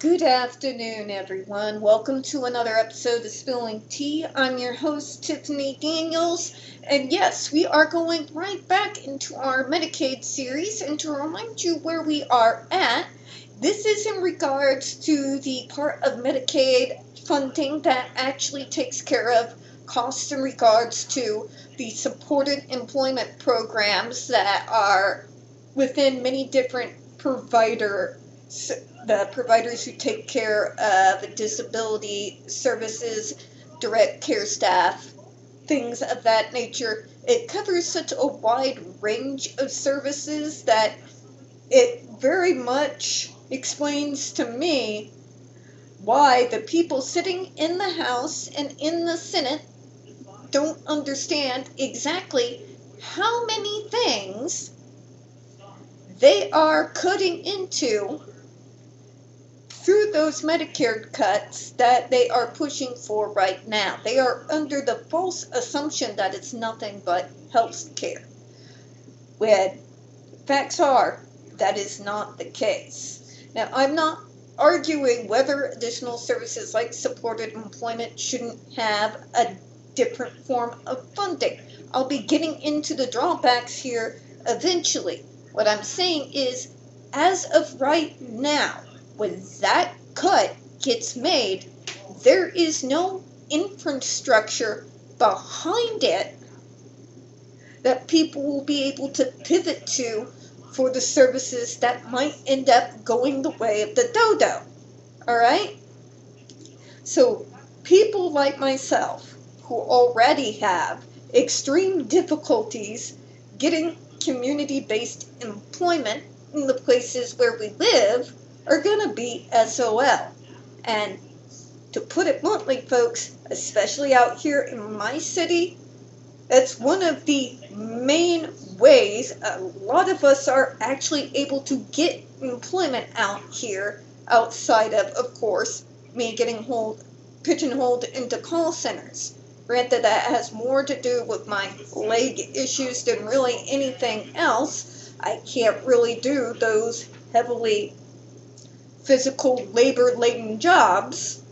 Good afternoon, everyone. Welcome to another episode of Spilling Tea. I'm your host, Tiffany Daniels. And yes, we are going right back into our Medicaid series. And to remind you where we are at, this is in regards to the part of Medicaid funding that actually takes care of costs in regards to the supported employment programs that are within many different the providers who take care of disability services, direct care staff, things of that nature. It covers such a wide range of services that it very much explains to me why the people sitting in the House and in the Senate don't understand exactly how many things they are cutting into through those Medicare cuts that they are pushing for right now. They are under the false assumption that it's nothing but health care, when facts are that is not the case. Now, I'm not arguing whether additional services like supported employment shouldn't have a different form of funding. I'll be getting into the drawbacks here eventually. What I'm saying is, as of right now, when that cut gets made, there is no infrastructure behind it that people will be able to pivot to for the services that might end up going the way of the dodo. Alright? So, people like myself, who already have extreme difficulties getting community-based employment in the places where we live, are going to be SOL. And to put it bluntly, folks, especially out here in my city, that's one of the main ways a lot of us are actually able to get employment out here, outside of course, me getting pigeonholed into call centers. Granted, that has more to do with my leg issues than really anything else. I can't really do those heavily physical labor-laden jobs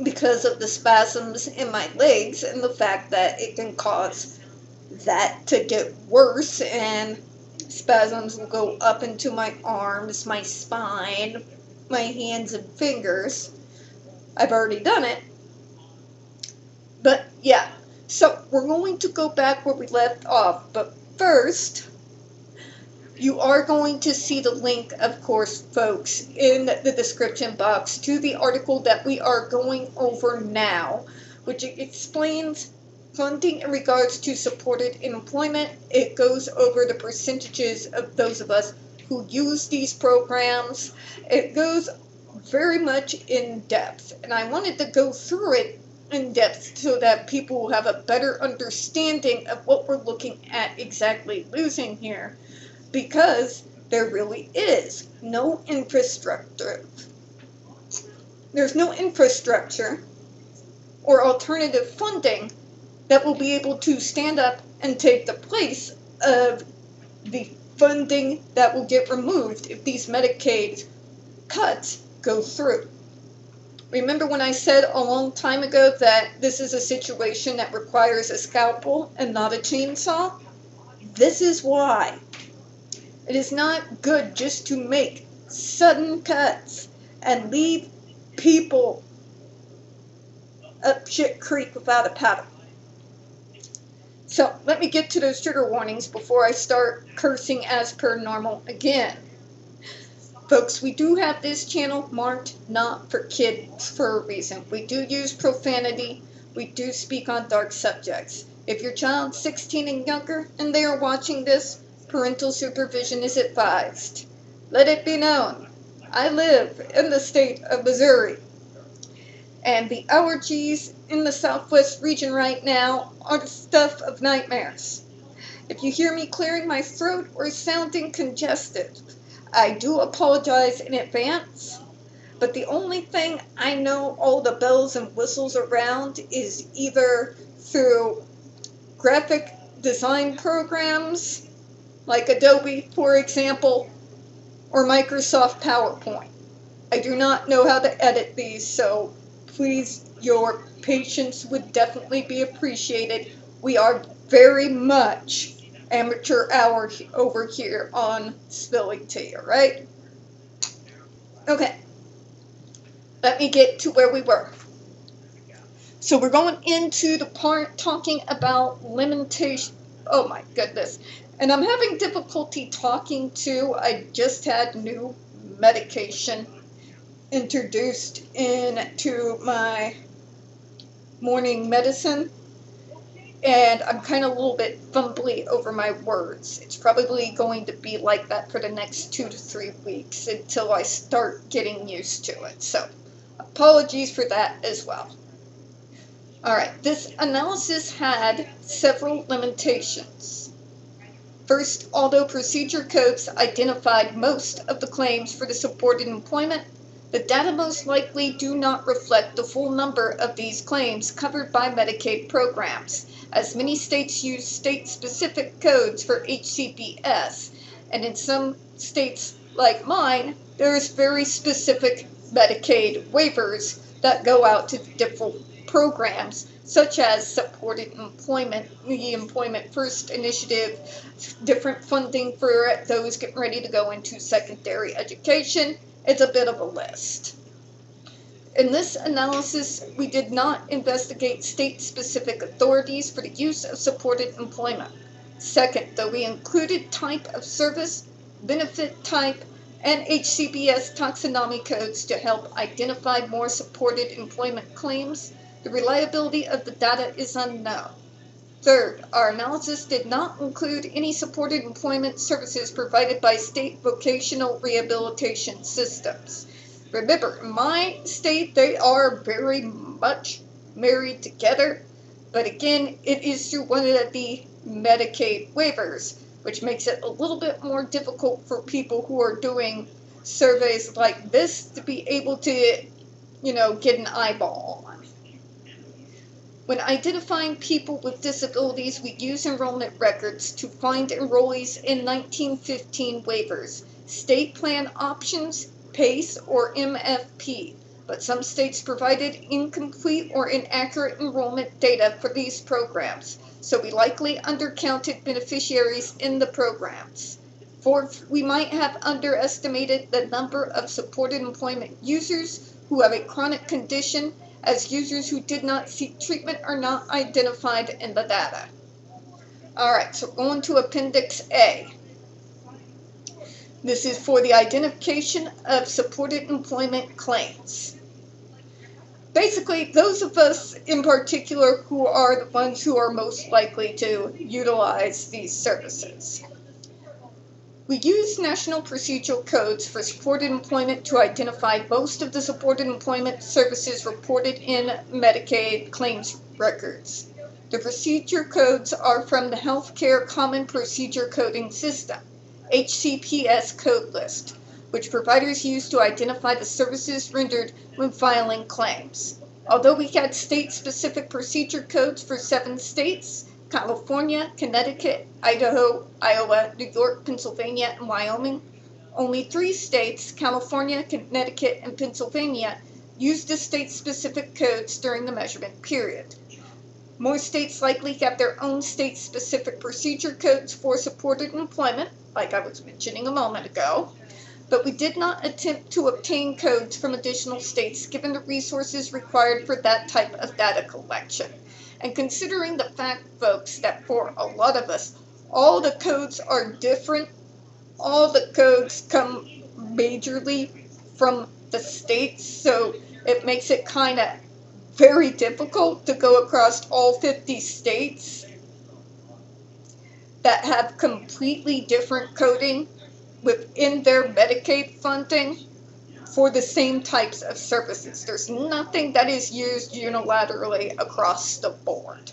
because of the spasms in my legs and the fact that it can cause that to get worse, and spasms will go up into my arms, my spine, my hands and fingers. I've already done it. But yeah, so we're going to go back where we left off, but first, you are going to see the link, of course, folks, in the description box to the article that we are going over now, which explains funding in regards to supported employment. It goes over the percentages of those of us who use these programs. It goes very much in depth, and I wanted to go through it in depth so that people will have a better understanding of what we're looking at exactly losing here. Because there really is no infrastructure. There's no infrastructure or alternative funding that will be able to stand up and take the place of the funding that will get removed if these Medicaid cuts go through. Remember when I said a long time ago that this is a situation that requires a scalpel and not a chainsaw? This is why. It is not good just to make sudden cuts and leave people up shit creek without a paddle. So let me get to those trigger warnings before I start cursing as per normal again. Folks, we do have this channel marked not for kids for a reason. We do use profanity. We do speak on dark subjects. If your child's 16 and younger and they are watching this, parental supervision is advised. Let it be known, I live in the state of Missouri, and the allergies in the southwest region right now are the stuff of nightmares. If you hear me clearing my throat or sounding congested, I do apologize in advance, but the only thing I know all the bells and whistles around is either through graphic design programs, like Adobe, for example, or Microsoft PowerPoint. I do not know how to edit these, so please, your patience would definitely be appreciated. We are very much amateur hour over here on Spilling Tea, alright? Okay, let me get to where we were. So we're going into the part talking about limitation. Oh my goodness. And I'm having difficulty talking too. I just had new medication introduced into my morning medicine, and I'm kind of a little bit fumbly over my words. It's probably going to be like that for the next 2 to 3 weeks until I start getting used to it. So apologies for that as well. Alright, this analysis had several limitations. First, although procedure codes identified most of the claims for the supported employment, the data most likely do not reflect the full number of these claims covered by Medicaid programs, as many states use state-specific codes for HCBS, and in some states like mine, there's very specific Medicaid waivers that go out to different programs, such as supported employment, the Employment First Initiative, different funding for those getting ready to go into secondary education. It's a bit of a list. In this analysis, we did not investigate state-specific authorities for the use of supported employment. Second, though we included type of service, benefit type, and HCBS taxonomy codes to help identify more supported employment claims, the reliability of the data is unknown. Third, our analysis did not include any supported employment services provided by state vocational rehabilitation systems. Remember, in my state, they are very much married together, but again, it is through one of the Medicaid waivers, which makes it a little bit more difficult for people who are doing surveys like this to be able to, get an eyeball on. When identifying people with disabilities, we use enrollment records to find enrollees in 1915 waivers, state plan options, PACE, or MFP, but some states provided incomplete or inaccurate enrollment data for these programs, so we likely undercounted beneficiaries in the programs. Fourth, we might have underestimated the number of supported employment users who have a chronic condition, as users who did not seek treatment are not identified in the data. Alright, so going to Appendix A. This is for the identification of supported employment claims. Basically, those of us in particular who are the ones who are most likely to utilize these services. We use national procedural codes for supported employment to identify most of the supported employment services reported in Medicaid claims records. The procedure codes are from the Healthcare Common Procedure Coding System, HCBS code list, which providers use to identify the services rendered when filing claims. Although we had state-specific procedure codes for 7 states, California, Connecticut, Idaho, Iowa, New York, Pennsylvania, and Wyoming, only 3 states, California, Connecticut, and Pennsylvania, used the state-specific codes during the measurement period. More states likely have their own state-specific procedure codes for supported employment, like I was mentioning a moment ago, but we did not attempt to obtain codes from additional states given the resources required for that type of data collection. And considering the fact, folks, that for a lot of us, all the codes are different, all the codes come majorly from the states, so it makes it kind of very difficult to go across all 50 states that have completely different coding within their Medicaid funding for the same types of services. There's nothing that is used unilaterally across the board.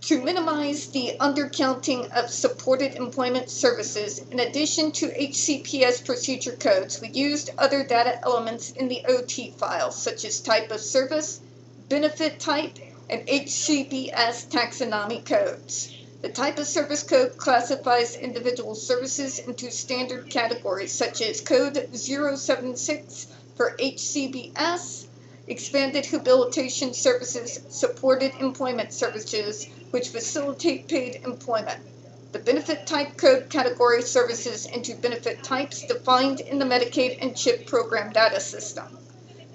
To minimize the undercounting of supported employment services, in addition to HCBS procedure codes, we used other data elements in the OT file, such as type of service, benefit type, and HCBS taxonomy codes. The type of service code classifies individual services into standard categories such as Code 076 for HCBS, expanded habilitation services, supported employment services, which facilitate paid employment. The benefit type code categories services into benefit types defined in the Medicaid and CHIP program data system.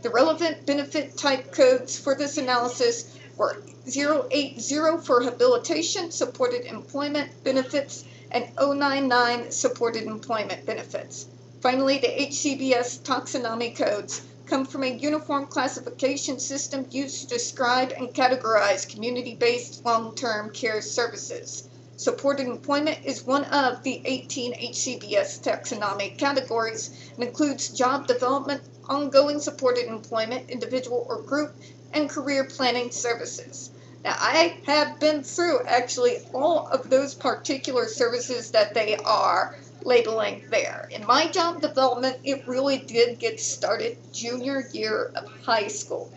The relevant benefit type codes for this analysis were 080 for habilitation, supported employment benefits, and 099 supported employment benefits. Finally, the HCBS taxonomy codes come from a uniform classification system used to describe and categorize community-based long-term care services. Supported employment is one of the 18 HCBS taxonomy categories and includes job development, ongoing supported employment, individual or group, and career planning services. Now, I have been through actually all of those particular services that they are labeling there. In my job development, it really did get started junior year of high school.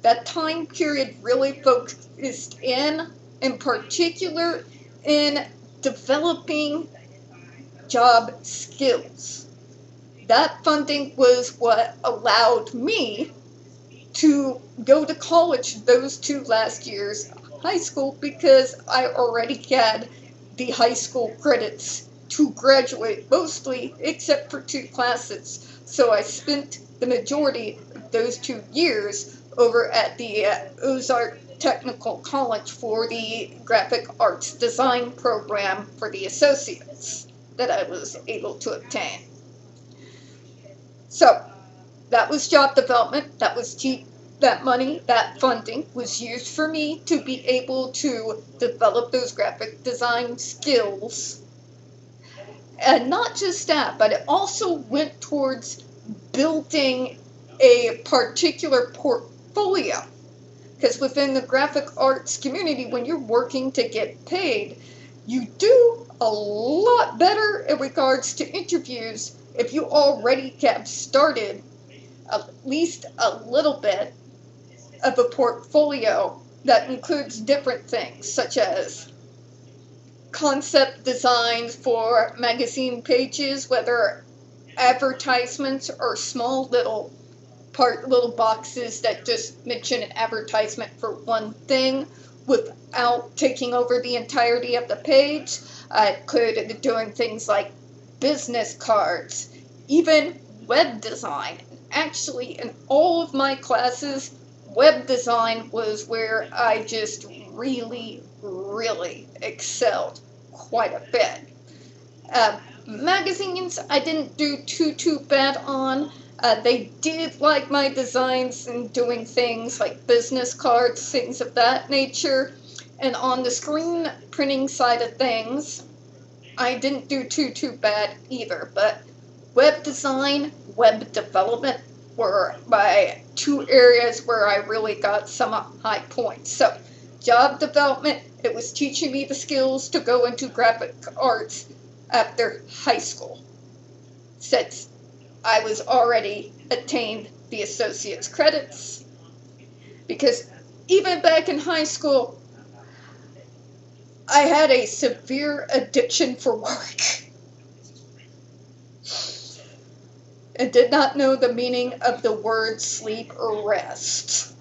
That time period really focused in particular, in developing job skills. That funding was what allowed me to go to college those 2 last years of high school, because I already had the high school credits to graduate, mostly except for 2 classes. So I spent the majority of those 2 years over at the Ozark Technical College for the graphic arts design program for the associates that I was able to obtain. So that was job development. That was that money, that funding was used for me to be able to develop those graphic design skills. And not just that, but it also went towards building a particular portfolio. Because within the graphic arts community, when you're working to get paid, you do a lot better in regards to interviews if you already have started at least a little bit of a portfolio that includes different things, such as concept designs for magazine pages, whether advertisements or small little boxes that just mention an advertisement for one thing without taking over the entirety of the page. I could be doing things like business cards, even web design. Actually, in all of my classes, web design was where I just really, really excelled quite a bit. Magazines, I didn't do too bad on. They did like my designs and doing things like business cards, things of that nature. And on the screen printing side of things, I didn't do too bad either. But web design, web development were my 2 areas where I really got some high points. So job development, it was teaching me the skills to go into graphic arts after high school, since I was already attained the associate's credits. Because even back in high school, I had a severe addiction for work and did not know the meaning of the word sleep or rest.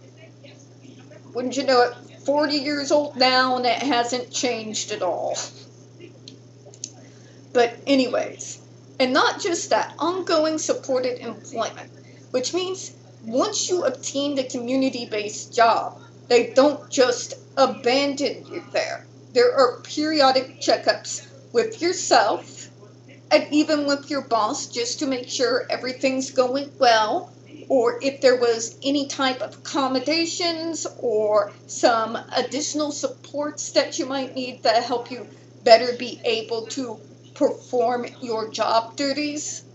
Wouldn't you know it, 40 years old now, and it hasn't changed at all. But anyways, and not just that, ongoing supported employment, which means once you obtain the community-based job, they don't just abandon you there. There are periodic checkups with yourself and even with your boss, just to make sure everything's going well, or if there was any type of accommodations or some additional supports that you might need that help you better be able to perform your job duties,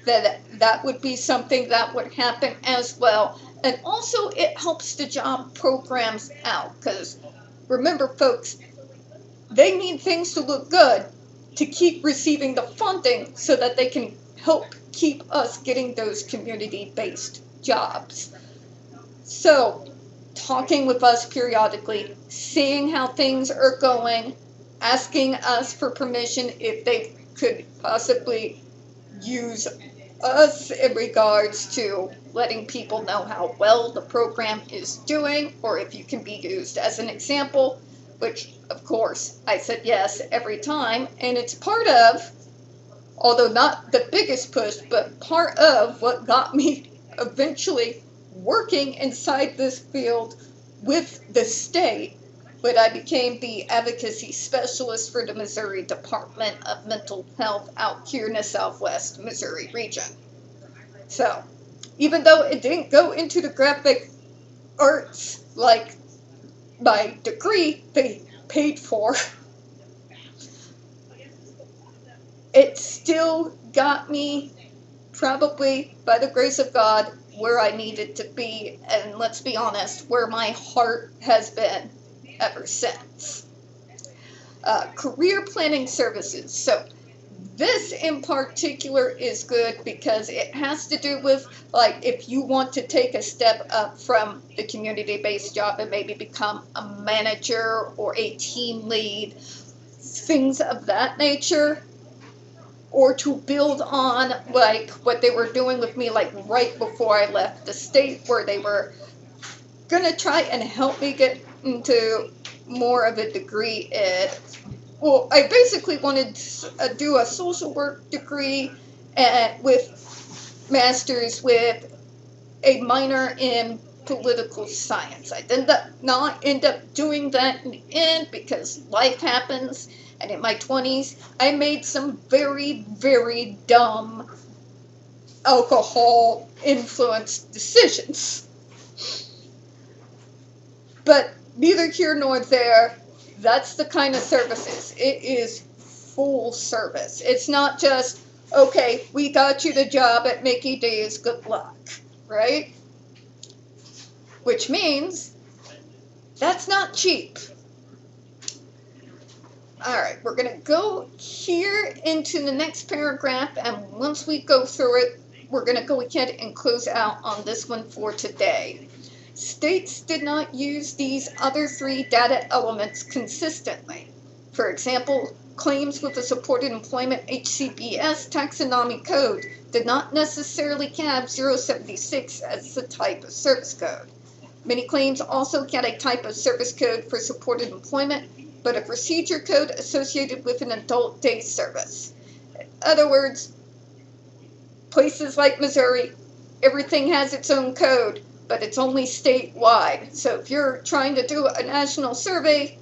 that would be something that would happen as well. And also it helps the job programs out, because remember folks, they need things to look good to keep receiving the funding so that they can help keep us getting those community-based jobs. So talking with us periodically, seeing how things are going, asking us for permission if they could possibly use us in regards to letting people know how well the program is doing, or if you can be used as an example, which of course I said yes every time, and it's part of, although not the biggest push, but part of what got me eventually working inside this field with the state when I became the advocacy specialist for the Missouri Department of Mental Health out here in the Southwest Missouri region. So, even though it didn't go into the graphic arts like my degree they paid for, it still got me, probably by the grace of God, where I needed to be, and let's be honest, where my heart has been ever since. Career planning services. So this in particular is good because it has to do with, like, if you want to take a step up from the community-based job and maybe become a manager or a team lead, things of that nature, or to build on like what they were doing with me, like right before I left the state, where they were gonna try and help me get into more of a degree in, well, I basically wanted to do a social work degree and with master's with a minor in political science. I did not end up doing that in the end because life happens, and in my 20s I made some very, very dumb alcohol influenced decisions. But neither here nor there. That's the kind of services. It is full service. It's not just, okay, we got you the job at Mickey D's, good luck, right? Which means that's not cheap. All right, we're going to go here into the next paragraph, and once we go through it, we're going to go ahead and close out on this one for today. States did not use these other three data elements consistently. For example, claims with a supported employment HCBS taxonomy code did not necessarily have 076 as the type of service code. Many claims also had a type of service code for supported employment, but a procedure code associated with an adult day service. In other words, places like Missouri, everything has its own code, but it's only statewide. So if you're trying to do a national survey,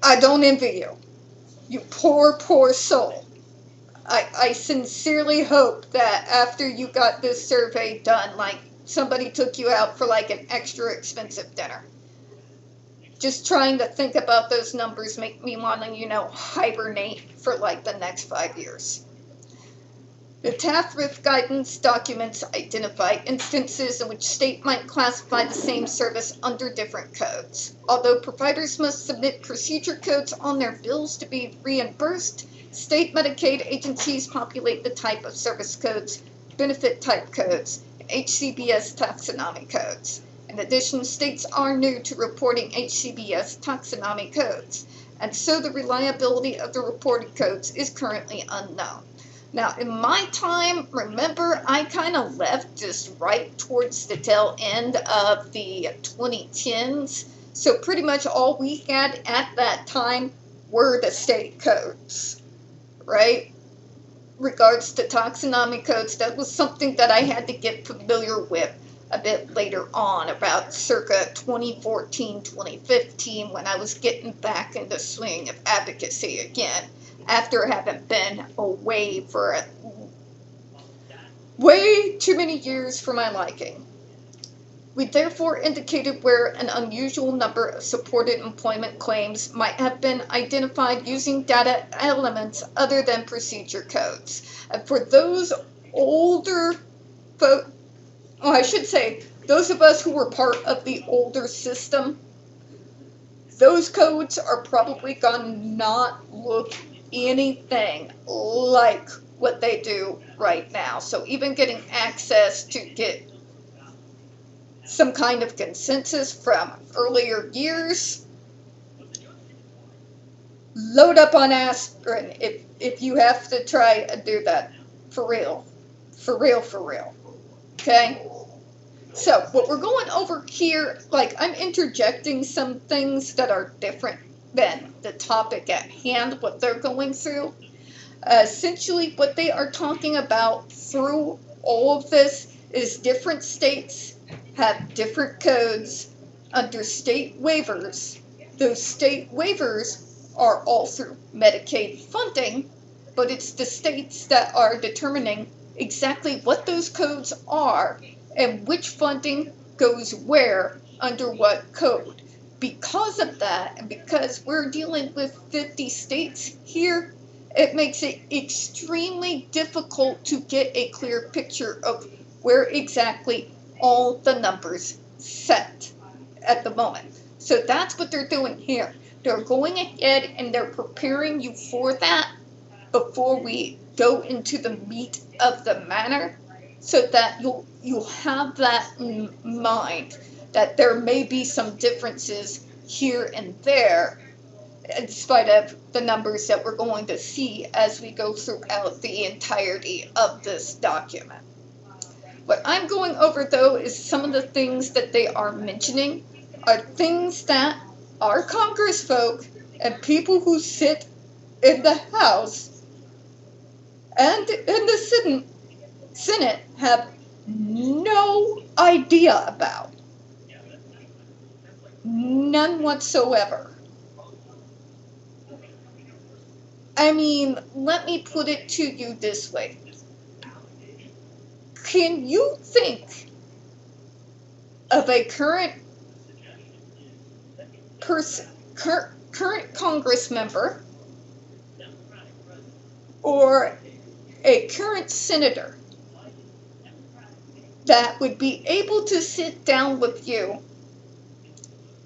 I don't envy you. You poor, poor soul. I sincerely hope that after you got this survey done, like somebody took you out for like an extra expensive dinner. Just trying to think about those numbers make me want to, hibernate for like the next 5 years. The TAFRIF guidance documents identify instances in which state might classify the same service under different codes. Although providers must submit procedure codes on their bills to be reimbursed, state Medicaid agencies populate the type of service codes, benefit type codes, and HCBS taxonomy codes. In addition, states are new to reporting HCBS taxonomy codes, and so the reliability of the reported codes is currently unknown. Now, in my time, remember, I kind of left just right towards the tail end of the 2010s. So pretty much all we had at that time were the state codes, right? Regards to taxonomy codes, that was something that I had to get familiar with a bit later on, about circa 2014, 2015, when I was getting back in the swing of advocacy again, after having been away for way too many years for my liking. We therefore indicated where an unusual number of supported employment claims might have been identified using data elements other than procedure codes. And for those older folks, I should say, those of us who were part of the older system, those codes are probably going to not look anything like what they do right now. So even getting access to get some kind of consensus from earlier years load up on aspirin if you have to try and do that. For real. For real, for real. Okay? So, what we're going over here, like, I'm interjecting some things that are different than the topic at hand, what they're going through. Essentially, what they are talking about through all of this is different states have different codes under state waivers. Those state waivers are all through Medicaid funding, but it's the states that are determining exactly what those codes are and which funding goes where under what code. Because of that, and because we're dealing with 50 states here, it makes it extremely difficult to get a clear picture of where exactly all the numbers set at the moment. So that's what they're doing here. They're going ahead and they're preparing you for that before we go into the meat of the matter, so that you'll have that in mind, that there may be some differences here and there in spite of the numbers that we're going to see as we go throughout the entirety of this document. What I'm going over, though, is some of the things that they are mentioning are things that our congressfolk and people who sit in the House and in the Senate have no idea about. None whatsoever. I mean, let me put it to you this way. Can you think of a current Congress member or a current senator that would be able to sit down with you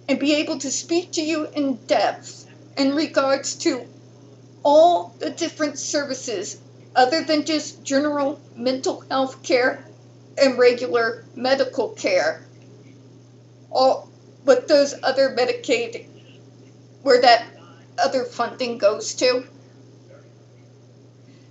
and be able to speak to you in depth in regards to all the different services other than just general mental health care and regular medical care, all with those other Medicaid, where that other funding goes to?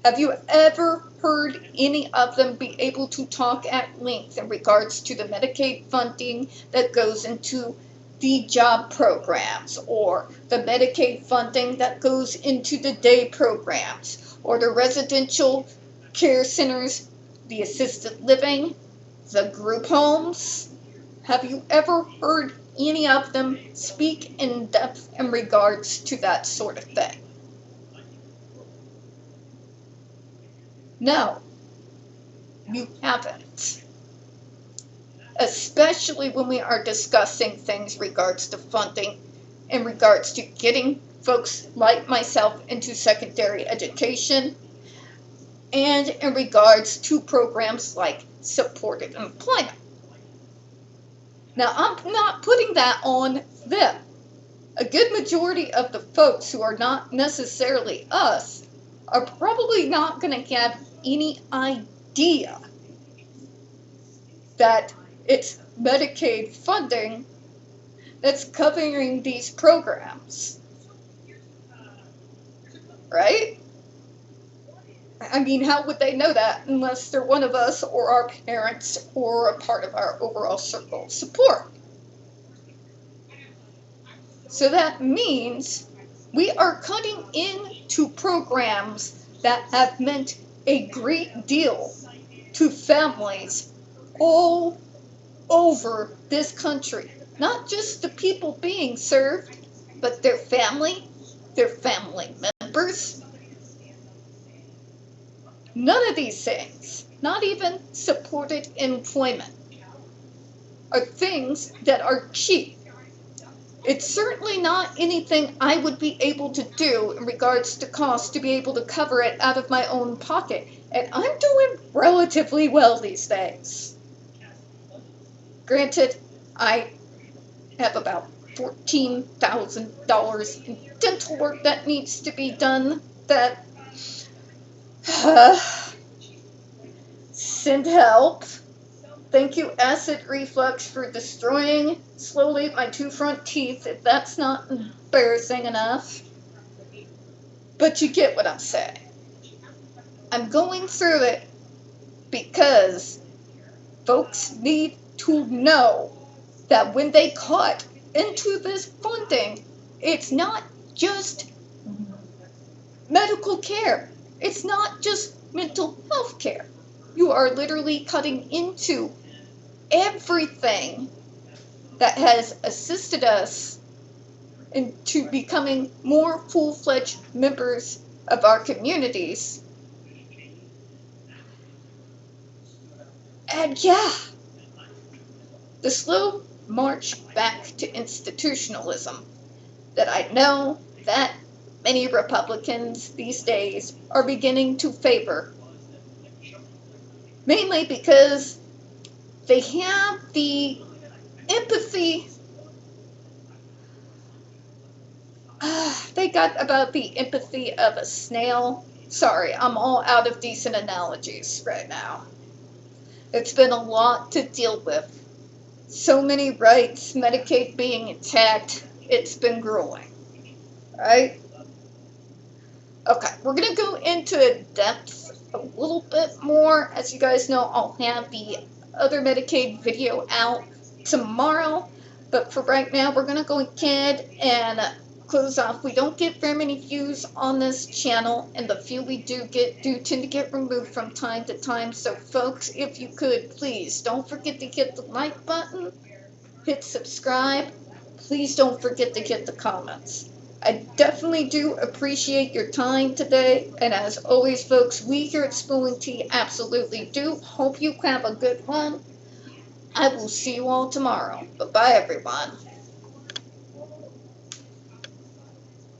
Have you ever heard any of them be able to talk at length in regards to the Medicaid funding that goes into the job programs, or the Medicaid funding that goes into the day programs, or the residential care centers, the assisted living, the group homes? Have you ever heard any of them speak in depth in regards to that sort of thing? No, you haven't. Especially when we are discussing things regards to funding, in regards to getting folks like myself into secondary education, and in regards to programs like supported employment. Now, I'm not putting that on them. A good majority of the folks who are not necessarily us are probably not going to have any idea that it's Medicaid funding that's covering these programs. Right? I mean, how would they know that unless they're one of us or our parents or a part of our overall circle of support? So that means we are cutting into programs that have meant a great deal to families all over this country. Not just the people being served, but their family members. None of these things, not even supported employment, are things that are cheap. It's certainly not anything I would be able to do in regards to cost to be able to cover it out of my own pocket. And I'm doing relatively well these days. Granted, I have about $14,000 in dental work that needs to be done that send help. Thank you, acid reflux, for destroying slowly my 2 front teeth, if that's not embarrassing enough. But you get what I'm saying. I'm going through it because folks need to know that when they caught into this funding, it's not just medical care. It's not just mental health care. You are literally cutting into everything that has assisted us into becoming more full-fledged members of our communities. And yeah, the slow march back to institutionalism that I know that many Republicans these days are beginning to favor. Mainly because they have the empathy. They got about the empathy of a snail. Sorry, I'm all out of decent analogies right now. It's been a lot to deal with. So many rights, Medicaid being attacked, it's been grueling. Right? Okay, we're going to go into depth a little bit more. As you guys know, I'll have the other Medicaid video out tomorrow. But for right now, we're going to go ahead and close off. We don't get very many views on this channel, and the few we do get do tend to get removed from time to time. So folks, if you could, please don't forget to hit the like button, hit subscribe. Please don't forget to hit the comments. I definitely do appreciate your time today, and as always, folks, we here at Spilling Tea absolutely do. Hope you have a good one. I will see you all tomorrow. Bye-bye, everyone.